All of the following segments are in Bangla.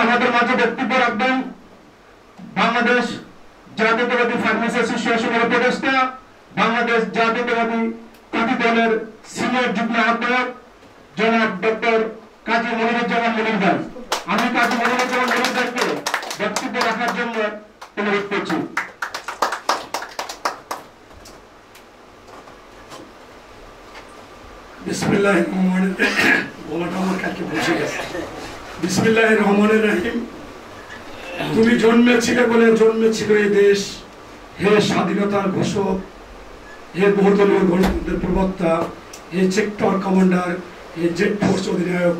আমাদের মাঝে বক্তব্য রাখবেন বাংলাদেশ জাতীয়তাবাদী ফার্মেসি অ্যাসোসিয়েশনের উপদেষ্টা, বাংলাদেশ জাতীয়তাবাদী কৃষি দলের সিনিয়র যুগ্ম আহ্বায়ক জনাব ডক্টর কাজী মনিরুজ্জামান মনির ভাই। আমি কাজী মনিরুজ্জামান মনির ভাইকে বক্তব্য রাখার জন্য অনুরোধ করছি। বিসমিল্লাহির রহমানির রহিম। বলাটা আমার কালকে বসে গেছে। বিসমিল্লাহির রহমানির রহিম। তুমি জন্মেছিলে বলে জন্মেছিল এই দেশ, হে স্বাধীনতার ঘোষক, হে বহুদলীয় গণতন্ত্রের প্রবক্তা, হে সেক্টর কমান্ডার, হে জেট ফোর্স অধিনায়ক,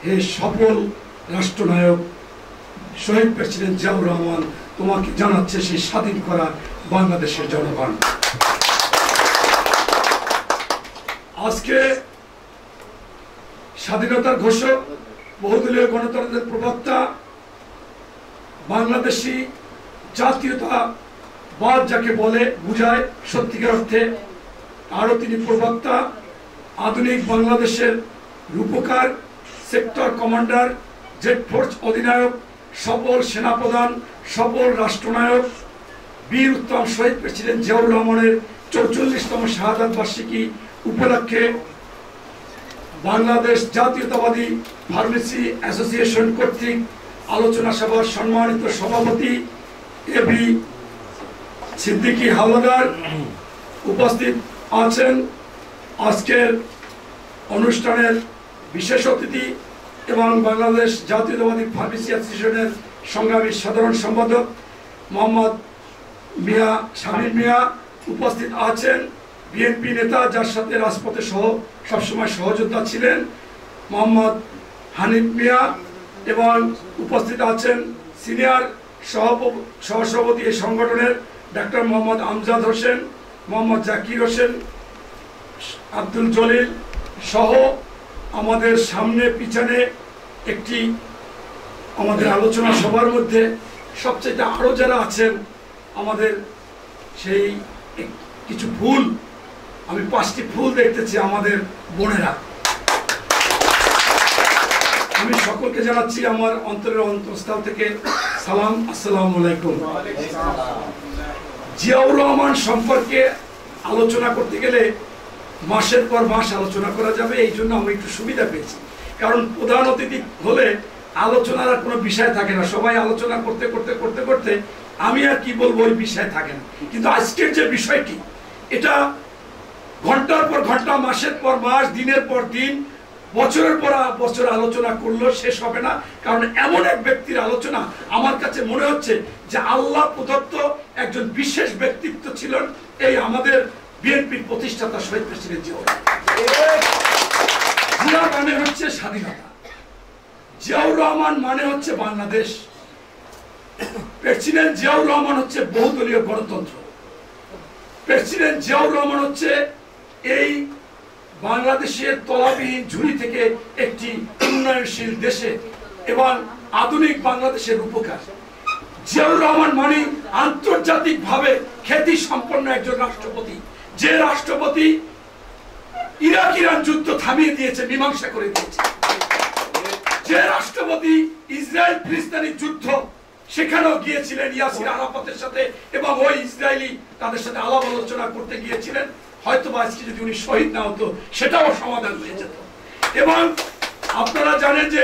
হে সফল রাষ্ট্রনায়ক শহীদ প্রেসিডেন্ট জিয়াউর রহমান, তোমাকে জানাচ্ছে সেই স্বাধীন করা বাংলাদেশের জনগণ। আজকে স্বাধীনতার ঘোষক, বহুদলীয় গণতন্ত্রের প্রবক্তা, বাংলাদেশি জাতীয়তাবাদ যাকে বলে বুঝায় সত্যিকার অর্থে, আরো তিনি প্রবক্তা, আধুনিক বাংলাদেশের রূপকার, সেক্টর কমান্ডার, জেট ফোর্স অধিনায়ক, সফল সেনাপ্রধান, সফল রাষ্ট্রনায়ক, বীর উত্তম শহীদ প্রেসিডেন্ট জিয়াউর রহমানের ৪৪তম শাহাদাত বার্ষিকী উপলক্ষে বাংলাদেশ জাতীয়তাবাদী ফার্মেসি অ্যাসোসিয়েশন কর্তৃক আলোচনা সভার সম্মানিত সভাপতি এবি সিদ্দিকী হাওলাদার উপস্থিত আছেন। আজকের অনুষ্ঠানের বিশেষ অতিথি এবং বাংলাদেশ জাতীয়তাবাদী ফার্মেসি অ্যাসোসিয়েশনের সংগ্রামী সাধারণ সম্পাদক মোহাম্মদ মিয়া শামীম মিয়া উপস্থিত আছেন। বিএনপি নেতা, যার সাথে রাজপথে সবসময় সহযোদ্ধা ছিলেন, মোহাম্মদ হানিফ মিয়া, এবং উপস্থিত আছেন সিনিয়র সহসভাপতি এই সংগঠনের ডাক্তার মোহাম্মদ আমজাদ হোসেন, মোহাম্মদ জাকির হোসেন, আব্দুল জলিল সহ আমাদের সামনে পিছনে একটি আমাদের আলোচনা সভার মধ্যে সবচেয়ে আরো যারা আছেন আমাদের সেই কিছু ফুল, আমি 5টি ফুল দেখতেছি আমাদের বোনেরা। আমি সকলকে জানাচ্ছি আমার অন্তরের অন্তঃস্থল থেকে সালাম, আসসালামু আলাইকুম। জিয়াউর রহমান সম্পর্কে আলোচনা করতে গেলে মাসের পর মাস আলোচনা করা যাবে, এই জন্য আমি একটু সুবিধা পেয়েছি, কারণ প্রধান অতিথি হলে আলোচনার আর কোনো বিষয় থাকে না, সবাই আলোচনা করতে করতে করতে করতে আমি আর কি বলবো ওই বিষয় থাকে না। কিন্তু আজকের যে বিষয়টি, এটা ঘন্টার পর ঘন্টা, মাসের পর মাস, দিনের পর দিন, বছরের পর বছর আলোচনা করলেও শেষ হবে না, কারণ এমন এক ব্যক্তির আলোচনা আমার কাছে মনে হচ্ছে যে আল্লাহ প্রদত্ত একজন বিশেষ ব্যক্তিত্ব ছিলেন এই আমাদের বিএনপির প্রতিষ্ঠাতা শহীদ প্রেসিডেন্ট জিয়াউর রহমান। জিয়া মানে হচ্ছে স্বাধীনতা, জিয়াউর রহমান মানে হচ্ছে বাংলাদেশ, প্রেসিডেন্ট জিয়াউর রহমান হচ্ছে বহুদলীয় গণতন্ত্র, প্রেসিডেন্ট জিয়াউর রহমান হচ্ছে এই বাংলাদেশের তলাবিহীন ঝুড়ি থেকে একটি উন্নয়নশীল দেশে এবং আধুনিক বাংলাদেশের রূপকার। জিয়াউর রহমান মানে আন্তর্জাতিক ভাবে খ্যাতি সম্পন্ন একজন রাষ্ট্রপতি, যে রাষ্ট্রপতি ইরাক ইরান যুদ্ধ থামিয়ে দিয়েছে, মীমাংসা করে দিয়েছে, যে রাষ্ট্রপতি ইসরায়েল ফিলিস্তিনি যুদ্ধ সেখানেও গিয়েছিলেন ইয়াসির আরাফাতের সাথে, এবং ওই ইসরায়েলি তাদের সাথে আলাপ আলোচনা করতে গিয়েছিলেন। হয়তো আজকে যদি উনি শহীদ না হতো সেটাও সমাধান হয়ে যেত। এবং আপনারা জানেন যে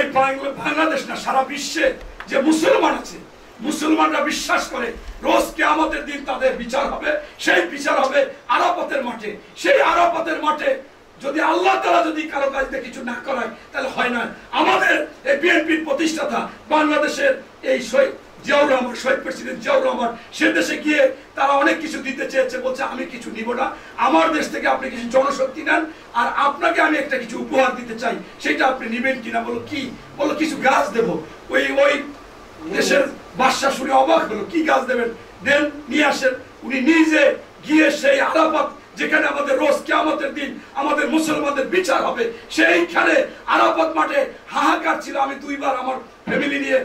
বাংলাদেশ না, সারা বিশ্বে যে মুসলমান আছে, মুসলমানরা বিশ্বাস করে রোজ কিয়ামতের দিন তাদের বিচার হবে, সেই বিচার হবে আরাফাতের মাঠে। সেই আরাফাতের মাঠে যদি আল্লাহ তাআলা যদি কারো কাজে কিছু না করায় তাহলে হয় না। আমাদের এই বিএনপির প্রতিষ্ঠাতা বাংলাদেশের এই জিয়াউর রহমান, শহীদ প্রেসিডেন্ট জিয়াউর রহমান, সে দেশে গিয়ে তারা অনেক কিছু দিতে চেয়েছে, বলছে আমি কিছু নিব না, আমার দেশ থেকে আপনি কিছু জনশক্তি নেন, আর আপনাকে আমি একটা কিছু উপহার দিতে চাই, সেটা আপনি নিবেন কিনা। বলো কি? বলো কিছু গাছ দেবো। ওই দেশের বাদশা শুনে অবাক হলো, কি গাছ দেবেন? দেন, নিয়ে আসেন। উনি নিজে গিয়ে সেই আরাফাত, যেখানে আমাদের রোজ কিয়ামতের দিন আমাদের মুসলমানদের বিচার হবে, সেইখানে আরাফাত মাঠে হাহাকার ছিল। আমি 2 বার আমার ফ্যামিলি নিয়ে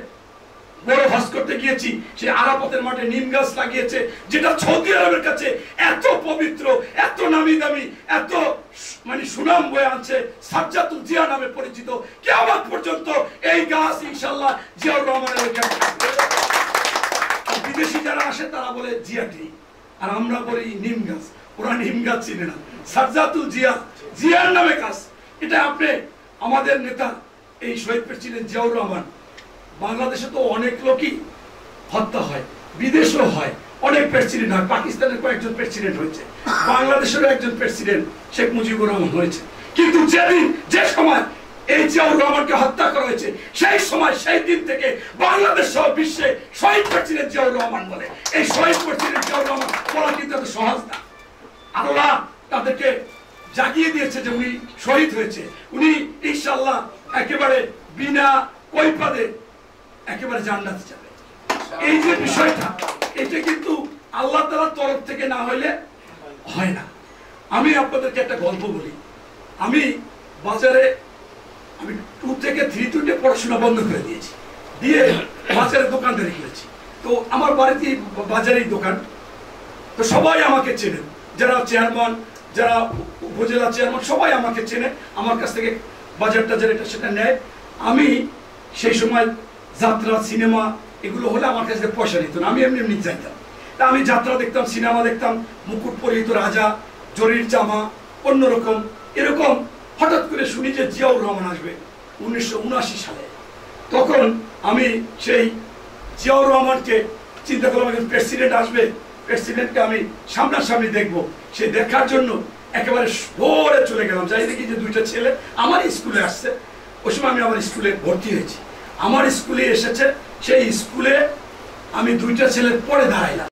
বড় হজ করতে গিয়েছি, সেই আরাফাতের মাঠে নিম গাছ লাগিয়েছে, যেটা সৌদি আরবের কাছে এত পবিত্র, এত নামি দামি, এত মানে সুনাম বয়ে আনছে, সাজ্জাতুল জিয়া নামে পরিচিত। কিয়ামত পর্যন্ত এই গাছ ইনশাআল্লাহ জিয়াউর রহমানের ওইখানে থাকবে। আর বিদেশি যারা আসে তারা বলে জিয়া ট্রি, আর আমরা বলি নিম গাছ। ওরা নিম গাছ চিনে না, সাজ্জাতুল জিয়া, জিয়ার নামে গাছ। এটা আপনি আমাদের নেতা এই শহীদ প্রেসিডেন্ট জিয়াউর রহমান, বাংলাদেশে তো অনেক লোকই হত্যা হয়, বিদেশেও হয়, অনেক প্রেসিডেন্ট হয়, পাকিস্তানের কয়েকজন প্রেসিডেন্ট হয়েছে, বাংলাদেশের একজন প্রেসিডেন্ট শেখ মুজিবুর রহমান হয়েছে। কিন্তু যেদিন যে সময় এই জিয়াউর রহমানকে হত্যা করা হয়েছে, সেই সময় সেই দিন থেকে বাংলাদেশ সহ বিশ্বে শহীদ প্রেসিডেন্ট জিয়াউর রহমান বলে। এই শহীদ প্রেসিডেন্ট জিয়াউর রহমান বলা কিন্তু এত সহজ না। আল্লাহ তাদেরকে জাগিয়ে দিয়েছে যে উনি শহীদ হয়েছে, উনি ইনশাআল্লাহ একেবারে বিনা কৈফাতে একেবারে জান্নাতে যাবে। এই যে বিষয়টা, এটা কিন্তু আল্লাহ তাআলার তরফ থেকে না হইলে হয় না। আমি আপনাদেরকে একটা গল্প বলি। আমি বাজারে, আমি 2 থেকে 3 পড়াশোনা বন্ধ করে দিয়েছি, দিয়ে বাজারে দোকানদারি করেছি। তো আমার বাড়িতে বাজারেই দোকান, তো সবাই আমাকে চেনেন, যারা চেয়ারম্যান, যারা উপজেলা চেয়ারম্যান, সবাই আমাকে চেনে, আমার কাছ থেকে বাজারটা যেটা সেটা নেয়। আমি সেই সময় যাত্রা, সিনেমা এগুলো হলে আমার কাছে পয়সা নিত না, আমি এমনি এমনি যাইতাম। তা আমি যাত্রা দেখতাম, সিনেমা দেখতাম, মুকুট পরিহিত রাজা, জরির জামা, অন্যরকম। এরকম হঠাৎ করে শুনি যে জিয়াউর রহমান আসবে 1979 সালে। তখন আমি সেই জিয়াউর রহমানকে চিন্তা করলাম, একজন প্রেসিডেন্ট আসবে, প্রেসিডেন্টকে আমি সামনাসামনি দেখবো। সে দেখার জন্য একেবারে ভোরে চলে গেলাম, যাই দেখি যে 2টা ছেলে আমার স্কুলে আসছে। ওই সময় আমি আমার স্কুলে ভর্তি হয়েছি, আমার স্কুলে এসেছে। সেই স্কুলে আমি 2টা ছেলের পরে দাঁড়াইলাম।